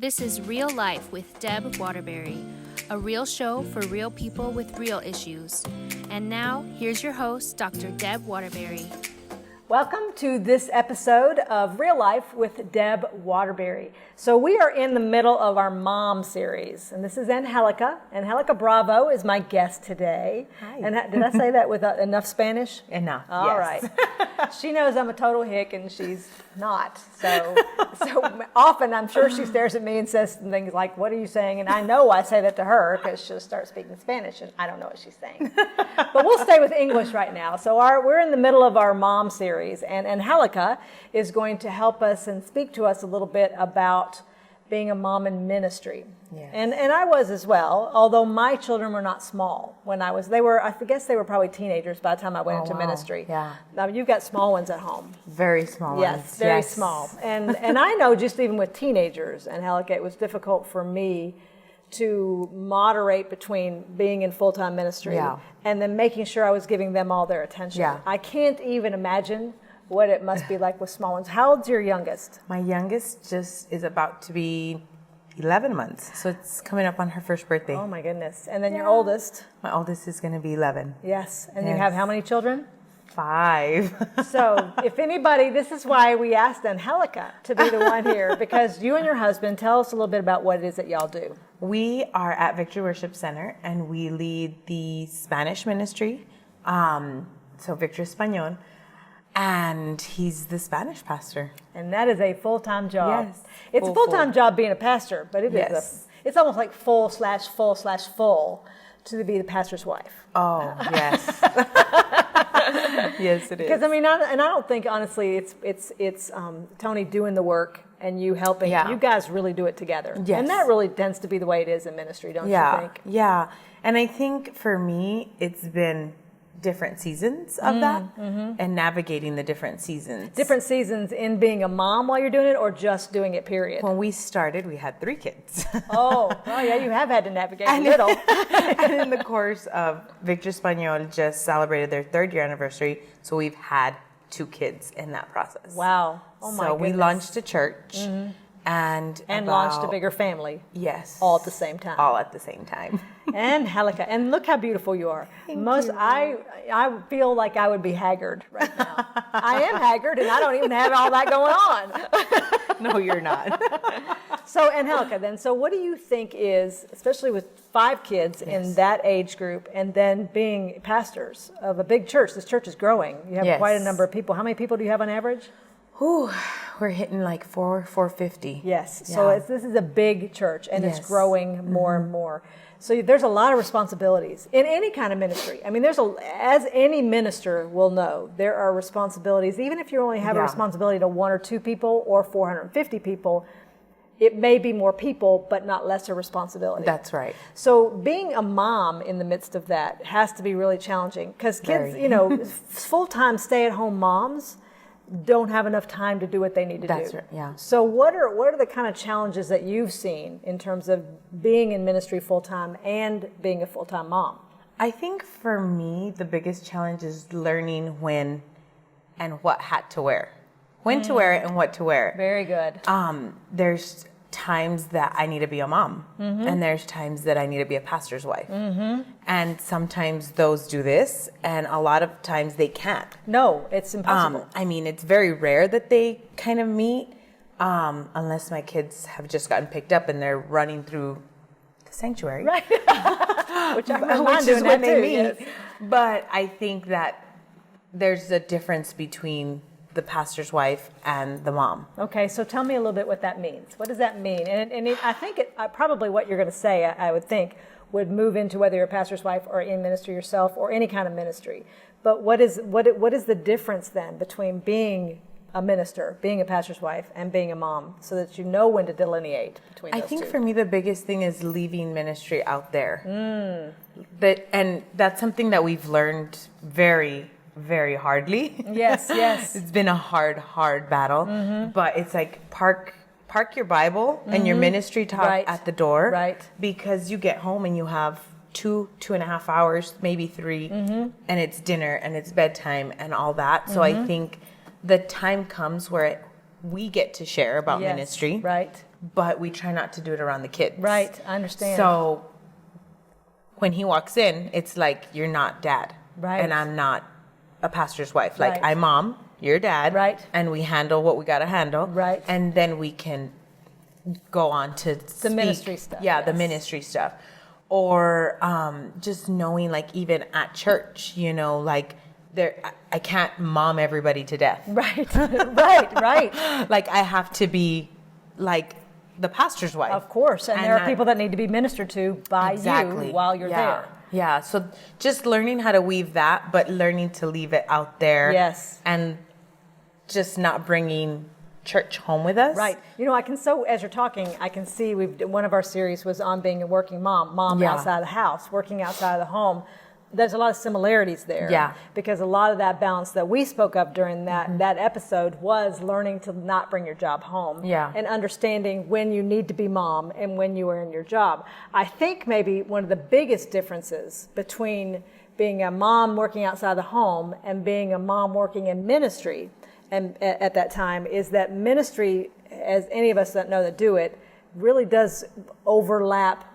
This is Real Life with Deb Waterbury, a real show for real people with real issues. And now, here's your host, Dr. Deb Waterbury. Welcome to this episode of Real Life with Deb Waterbury. So we are in the middle of our mom series, and this is Angelica. Angelica Bravo is my guest today. Hi. And did I say that with enough Spanish? Enough, All yes. right. She knows I'm a total hick, and she's not. So often I'm sure she stares at me and says things like, "What are you saying?" And I know I say that to her because she'll start speaking Spanish, and I don't know what she's saying. But we'll stay with English right now. So we're in the middle of our mom series, and Angelica is going to help us and speak to us a little bit about being a mom in ministry. Yes. And I was as well, although my children were not small when I guess they were probably teenagers by the time I went into wow. ministry. Yeah. Now you've got small ones at home. Very small Yes, ones. very Yes. small. And I know just even with teenagers, Angelica, it was difficult for me to moderate between being in full-time ministry and then making sure I was giving them all their attention. Yeah. I can't even imagine what it must be like with small ones. How old's your youngest? My youngest just is about to be 11 months, so it's coming up on her first birthday. Oh my goodness. And then your oldest? My oldest is going to be 11. Yes. And you Yes. have how many children? 5. So if anybody, this is why we asked Angelica to be the one here, because you and your husband, tell us a little bit about what it is that y'all do. We are at Victory Worship Center, and we lead the Spanish ministry, so Victory Español, and he's the Spanish pastor. And that is a full-time job. Yes. It's a full-time job being a pastor, but it Yes. it's almost like full to be the pastor's wife. Oh, yes. Yes, it is. Because I don't think honestly it's Tony doing the work and you helping. Yeah. You guys really do it together. Yes. And that really tends to be the way it is in ministry, don't you think? Yeah. And I think for me, it's been different seasons of that and navigating the different seasons. Different seasons in being a mom while you're doing it, or just doing it, period? When we started, we had 3 kids. Oh, yeah, you have had to navigate a little. And in the course of Victory Español just celebrated their 3rd year anniversary, so we've had 2 kids in that process. Wow. Oh my So we goodness. launched a church and launched a bigger family. Yes. All at the same time. All at the same time. And Angelica, and look how beautiful you are. I feel like I would be haggard right now. I am haggard, and I don't even have all that going on. No, you're not. So, Angelica, then, so what do you think is, especially with 5 kids in that age group, and then being pastors of a big church? This church is growing. You have quite a number of people. How many people do you have on average? Ooh, we're hitting like 450. Yes. Yeah. So this is a big church, and it's growing more and more. So there's a lot of responsibilities in any kind of ministry. I mean, as any minister will know, there are responsibilities. Even if you only have a responsibility to 1 or 2 people or 450 people, it may be more people, but not lesser responsibility. That's right. So being a mom in the midst of that has to be really challenging, because kids, full-time stay-at-home moms don't have enough time to do what they need to do. That's right, yeah. So what are the kind of challenges that you've seen in terms of being in ministry full-time and being a full-time mom? I think for me, the biggest challenge is learning when and what hat to wear. When to wear it and what to wear it. Very good. There's times that I need to be a mom, and there's times that I need to be a pastor's wife. And sometimes those do this, and a lot of times they can't. No, it's impossible. It's very rare that they kind of meet, unless my kids have just gotten picked up and they're running through the sanctuary. Right. Which Which is doing when that they too, meet. yes. But I think that there's a difference between the pastor's wife and the mom. Okay, so tell me a little bit what that means. What does that mean? I think probably what you're going to say, I would think, would move into whether you're a pastor's wife or in ministry yourself or any kind of ministry. But what is the difference then between being a minister, being a pastor's wife, and being a mom, so that you know when to delineate between those two? I think for me the biggest thing is leaving ministry out there. That's something that we've learned very, very hardly. Yes. It's been a hard battle, but it's like park your Bible and your ministry talk at the door, right? Because you get home and you have 2.5 hours, maybe 3, and it's dinner and it's bedtime and all that. So I think the time comes where we get to share about ministry, right? but we try not to do it around the kids. Right, I understand. So when he walks in, it's like, you're not dad. Right. And I'm not a pastor's wife. Like, Right. I'm mom, you're dad. Right. And we handle what we got to handle. Right. And then we can go on to The ministry stuff, Yeah, the yes. ministry stuff. Or just knowing, like, even at church, you know, like, I can't mom everybody to death. Right, right. Like, I have to be, like, the pastor's wife. Of course, and there are people that need to be ministered to by you while you're there. Yeah, so just learning how to weave that, but learning to leave it out there. Yes. And just not bringing church home with us. Right. You know, as you're talking, I can see one of our series was on being a working mom Yeah. outside of the house, working outside of the home. There's a lot of similarities there. Yeah. Because a lot of that balance that we spoke of during that episode was learning to not bring your job home. Yeah. And understanding when you need to be mom and when you are in your job. I think maybe one of the biggest differences between being a mom working outside the home and being a mom working in ministry and at that time is that ministry, as any of us that know that do it, really does overlap.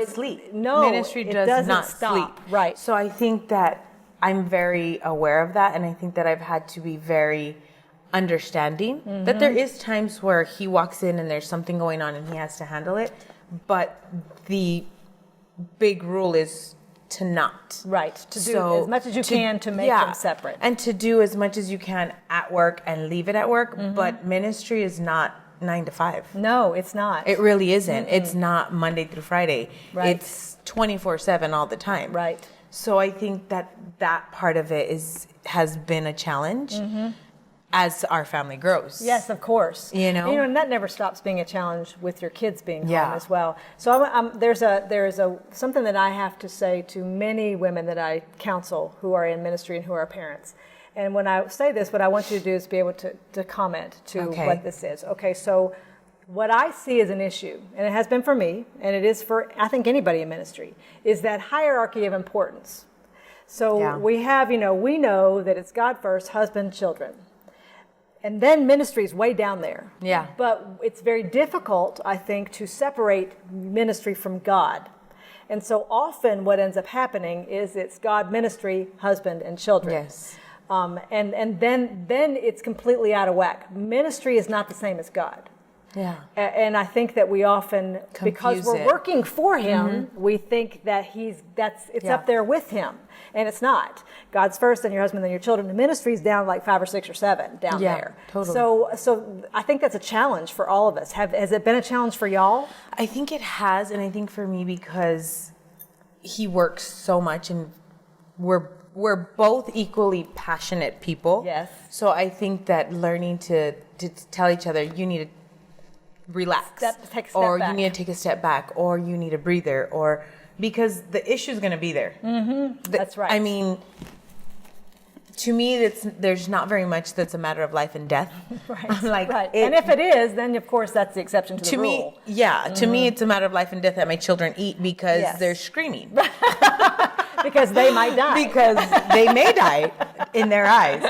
Sleep. No, ministry does not stop. sleep. Right. So I think that I'm very aware of that, and I think that I've had to be very understanding that there is times where he walks in and there's something going on and he has to handle it, but the big rule is to not. Right. To do as much as you can to make them separate. And to do as much as you can at work and leave it at work, but ministry is not 9 to 5. No, it's not. It really isn't. It's not Monday through Friday. Right. It's 24/7 all the time. Right. So I think that part of it has been a challenge as our family grows. Yes, of course. You know? And that never stops being a challenge with your kids being home Yeah. as well. So there's something that I have to say to many women that I counsel who are in ministry and who are parents. And when I say this, what I want you to do is be able to comment to what this is. Okay, so what I see as an issue, and it has been for me, and it is for, I think, anybody in ministry, is that hierarchy of importance. So we have, we know that it's God first, husband, children. And then ministry is way down there. Yeah. But it's very difficult, I think, to separate ministry from God. And so often what ends up happening is it's God, ministry, husband, and children. Yes. And then it's completely out of whack. Ministry is not the same as God. Yeah. And I think that we often, because Confuse we're it. working for Him, we think that it's up there with Him, and it's not. God's first, then your husband, then your children. The ministry's down like 5 or 6 or 7 down there. Totally. So I think that's a challenge for all of us. Has it been a challenge for y'all? I think it has, and I think for me because he works so much, and we're both equally passionate people. Yes. So I think that learning to tell each other, you need to relax, Take a step or back. you need to take a step back, or you need a breather, or because the issue is going to be there. That's right. I mean, to me, there's not very much that's a matter of life and death. Right. Like, right. And if it is, then of course that's the exception to the rule. To me, it's a matter of life and death that my children eat because they're screaming. Because they might die. Because they may die in their eyes,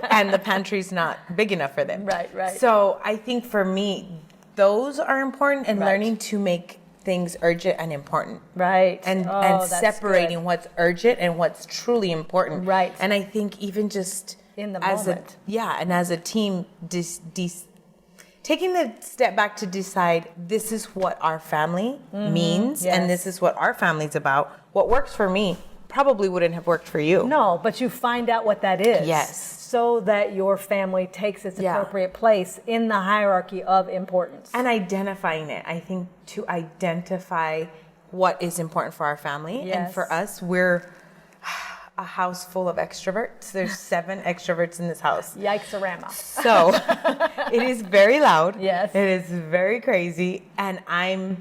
and the pantry's not big enough for them. Right. So I think for me, those are important, and learning to make things urgent and important. Right. And that's separating good. what's urgent and what's truly important. Right. And I think even just In the as moment. and as a team, taking the step back to decide this is what our family means, Yes. and this is what our family's about. What works for me probably wouldn't have worked for you. No, but you find out what that is. Yes. So that your family takes its Yeah. appropriate place in the hierarchy of importance. And identifying it. I think to identify what is important for our family. Yes. And for us, we're a house full of extroverts. There's 7 extroverts in this house. Yikes-a-rama. So it is very loud. Yes. It is very crazy. And I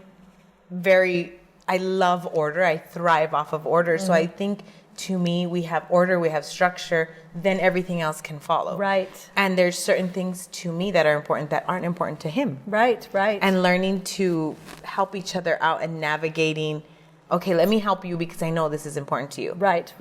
love order. I thrive off of order. So I think to me, we have order, we have structure, then everything else can follow. Right. And there's certain things to me that are important that aren't important to him. Right. And learning to help each other out and navigating, okay, let me help you because I know this is important to you. Right.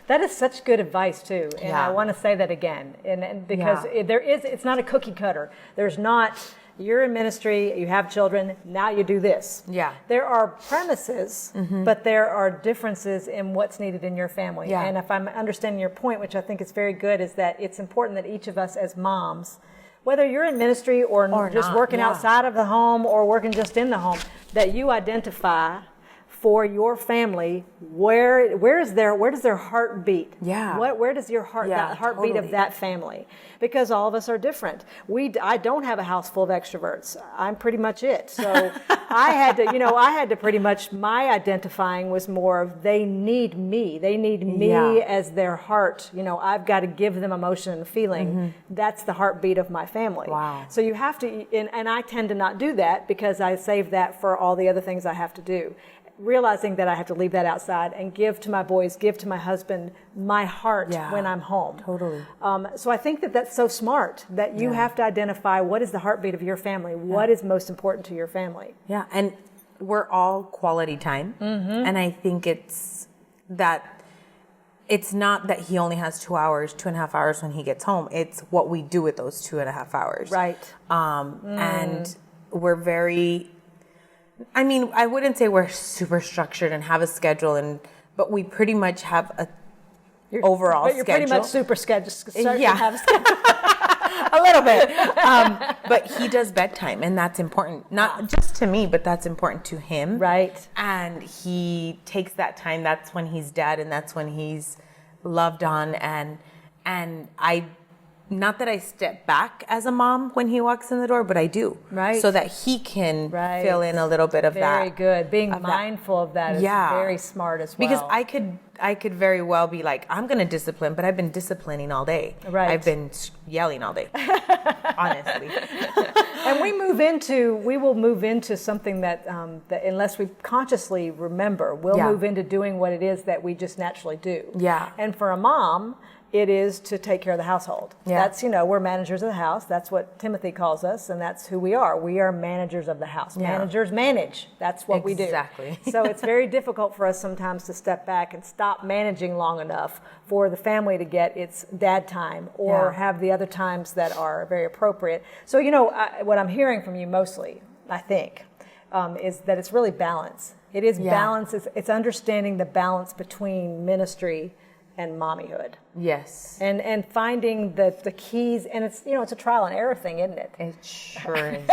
That is such good advice too, and Yeah. I want to say that again, and because it's not a cookie cutter. There's not You're in ministry, you have children, now you do this. Yeah. There are premises, but there are differences in what's needed in your family. Yeah. And if I'm understanding your point, which I think is very good, is that it's important that each of us as moms, where you're in ministry or just not, working yeah. outside of the home or working just in the home, that you identify for your family where does their heart beat? Yeah. Where does your heart Yeah, that heartbeat totally. of that family? Because all of us are different. I don't have a house full of extroverts. I'm pretty much it. So I had to pretty much, my identifying was more of they need me. They need me Yeah. as their heart. I've got to give them emotion and feeling. That's the heartbeat of my family. Wow. So you have to, and I tend to not do that because I save that for all the other things I have to do. Realizing that I have to leave that outside and give to my boys, give to my husband, my heart Yeah, when I'm home. totally. So I think that that's so smart that you have to identify what is the heartbeat of your family, what is most important to your family. Yeah, and we're all quality time. And I think it's not that he only has 2 hours, 2.5 hours when he gets home. It's what we do with those 2.5 hours. Right. And we're very, I wouldn't say we're super structured and have a schedule, but we pretty much have a overall But you're schedule. pretty much super scheduled. Yeah. Have a schedule. A little bit. But he does bedtime, and that's important. Not just to me, but that's important to him. Right. And he takes that time. That's when he's dead, and that's when he's loved on. And I, not that I step back as a mom when he walks in the door, but I do. Right. So that he can Right. fill in a little bit of that. Very good. Being mindful of that is very smart as well. Because I could very well be like, I'm going to discipline, but I've been disciplining all day. Right. I've been yelling all day, honestly. And we will move into something that unless we consciously remember, we'll move into doing what it is that we just naturally do. Yeah. And for a mom, it is to take care of the household. Yeah. That's, we're managers of the house. That's what Timothy calls us, and that's who we are. We are managers of the house. Yeah. Managers manage. That's what we do. Exactly. So it's very difficult for us sometimes to step back and stop managing long enough for the family to get its dad time or have the other times that are very appropriate. So, what I'm hearing from you mostly, I think, is that it's really balance. It is balance. It's understanding the balance between ministry and mommyhood. Yes. And finding the keys, and it's a trial and error thing, isn't it? It sure is.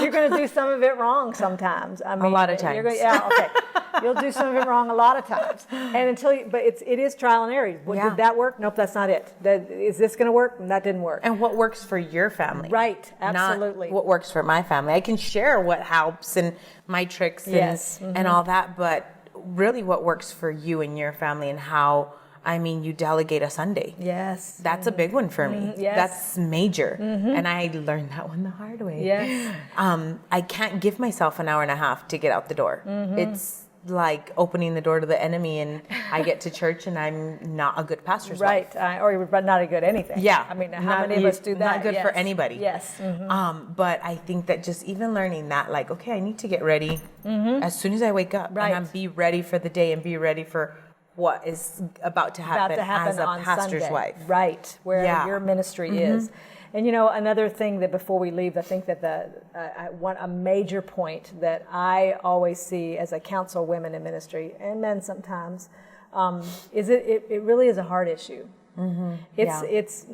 You're going to do some of it wrong sometimes. I mean, a lot of times. Okay. You'll do some of it wrong a lot of times, and but it is trial and error. Did that work? Nope, that's not it. Is this going to work? That didn't work. And what works for your family? Right, absolutely. Not what works for my family. I can share what helps and my tricks and all that, but really what works for you and your family and how. You delegate a Sunday. Yes. That's a big one for me. Yes. That's major. And I learned that one the hard way. Yes. I can't give myself an hour and a half to get out the door. It's like opening the door to the enemy, and I get to church and I'm not a good pastor's wife. Right. Or you're not a good anything. Yeah. How many of us do that? Not good for anybody. Yes. But I think that just even learning that, like, okay, I need to get ready as soon as I wake up. Right. And be ready for the day and be ready for what is about to happen as a on pastor's Sunday. wife. Right, where your ministry is. And another thing that before we leave, I think that a major point that I always see as I counsel women in ministry, and men sometimes, is it really is a heart issue. It's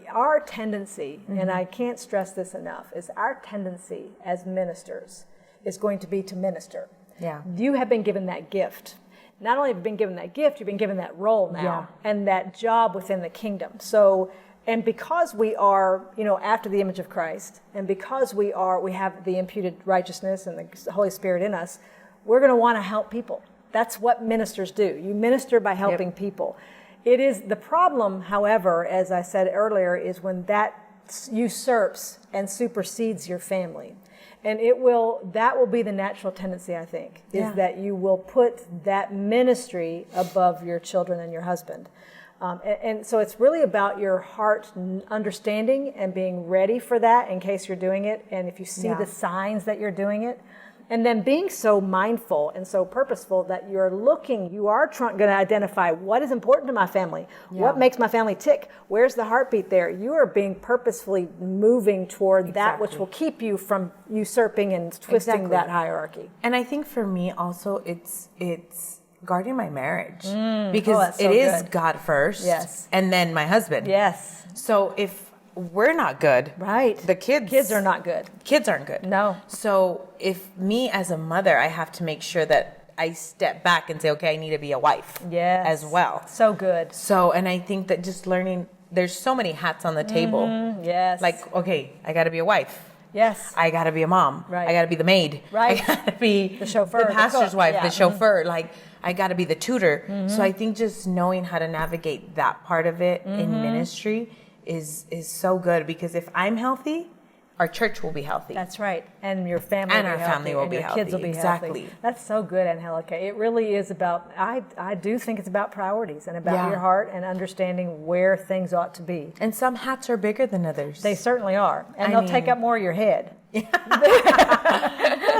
our tendency, and I can't stress this enough, is our tendency as ministers is going to be to minister. Yeah. You have been given that gift. Not only have you been given that gift, you've been given that role now and that job within the kingdom. So, and because we are, after the image of Christ, and because we have the imputed righteousness and the Holy Spirit in us, we're going to want to help people. That's what ministers do. You minister by helping people. It is the problem, however, as I said earlier, is when that usurps and supersedes your family. And that will be the natural tendency, I think, is that you will put that ministry above your children and your husband. And so it's really about your heart understanding and being ready for that in case you're doing it. And if you see the signs that you're doing it, And then being so mindful and so purposeful that you are going to identify what is important to my family, what makes my family tick, where's the heartbeat there. You are being purposefully moving toward that which will keep you from usurping and twisting that hierarchy. And I think for me also, it's guarding my marriage because it is God first, and then my husband. Yes. So if we're not good, right, the kids are not good. Kids aren't good. No. So if me as a mother, I have to make sure that I step back and say, okay, I need to be a wife as well. So good. So, and I think that just learning, there's so many hats on the table. Yes. Like, okay, I got to be a wife. Yes. I got to be a mom. Right. I got to be the maid. Right. I got to be the chauffeur, the pastor's wife, the chauffeur. Like, I got to be the tutor. So I think just knowing how to navigate that part of it in ministry is so good, because if I'm healthy, our church will be healthy. That's right. And your family and will our be healthy, family will and be your healthy. kids will be Exactly. healthy. That's so good, Angelica. It really is about, I do think it's about priorities and about your heart and understanding where things ought to be. And some hats are bigger than others. They certainly are. And they'll take up more of your head.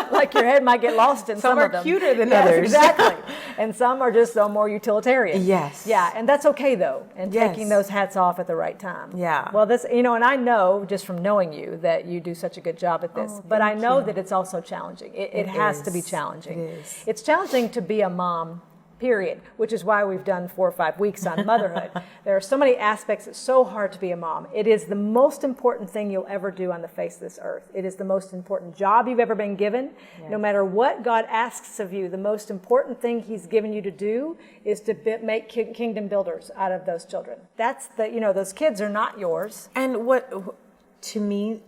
Like your head might get lost in some of them. Some are cuter than others. Exactly. And some are just more utilitarian. Yes. Yeah, and that's okay though. And taking those hats off at the right time. Yeah. Well, this, and I know just from knowing you that you do such a good job at this. But I know that it's also challenging. It has to be challenging. It is. It's challenging to be a mom, period, which is why we've done 4 or 5 weeks on motherhood. There are so many aspects. It's so hard to be a mom. It is the most important thing you'll ever do on the face of this earth. It is the most important job you've ever been given. No matter what God asks of you, the most important thing he's given you to do is to make kingdom builders out of those children. That's those kids are not yours. And to me,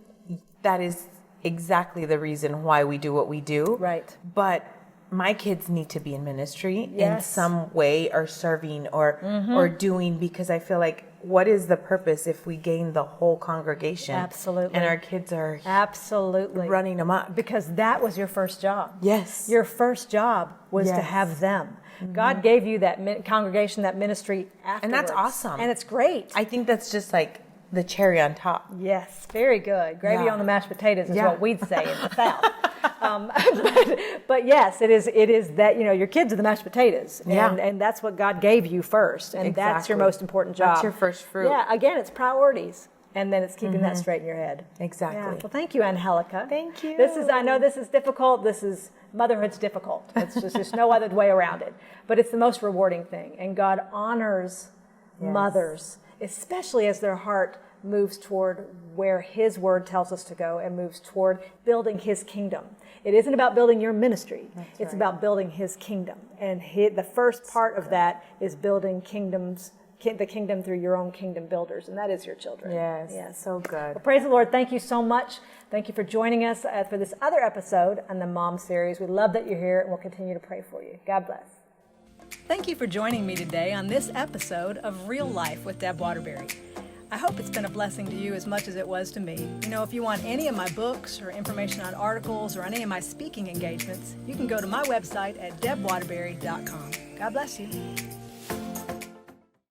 that is exactly the reason why we do what we do. Right. But my kids need to be in ministry in some way, or serving or doing, because I feel like, what is the purpose if we gain the whole congregation? Absolutely. And our kids are running amok? Because that was your first job. Yes. Your first job was to have them. God gave you that congregation, that ministry afterwards. And that's awesome. And it's great. I think that's just like the cherry on top. Yes, very good. Gravy on the mashed potatoes is what we'd say in the South. But yes, it is that, your kids are the mashed potatoes. And that's what God gave you first. And that's your most important job. That's your first fruit. Yeah, again, it's priorities. And then it's keeping that straight in your head. Exactly. Yeah. Well, thank you, Angelica. Thank you. I know this is difficult. Motherhood's difficult. There's no other way around it. But it's the most rewarding thing. And God honors mothers, especially as their heart moves toward where his word tells us to go and moves toward building his kingdom. It isn't about building your ministry. It's about building his kingdom. And the first part of that is building the kingdom through your own kingdom builders, and that is your children. Yes. So good. Well, praise the Lord. Thank you so much. Thank you for joining us for this other episode on the Mom series. We love that you're here, and we'll continue to pray for you. God bless. Thank you for joining me today on this episode of Real Life with Deb Waterbury. I hope it's been a blessing to you as much as it was to me. If you want any of my books or information on articles or any of my speaking engagements, you can go to my website at debwaterbury.com. God bless you.